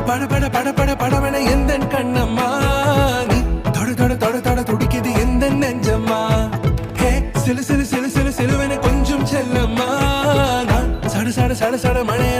பட பட பட பட படவன எந்த கண்ணம்மா நீ தொட தொட தொட தொட துடிக்குது எந்த நெஞ்சம்மா ஹே சிலு சிலு சிலு சிலு சிலுவன கொஞ்சம் செல்லம்மா நான் சட சட சட சட மழைய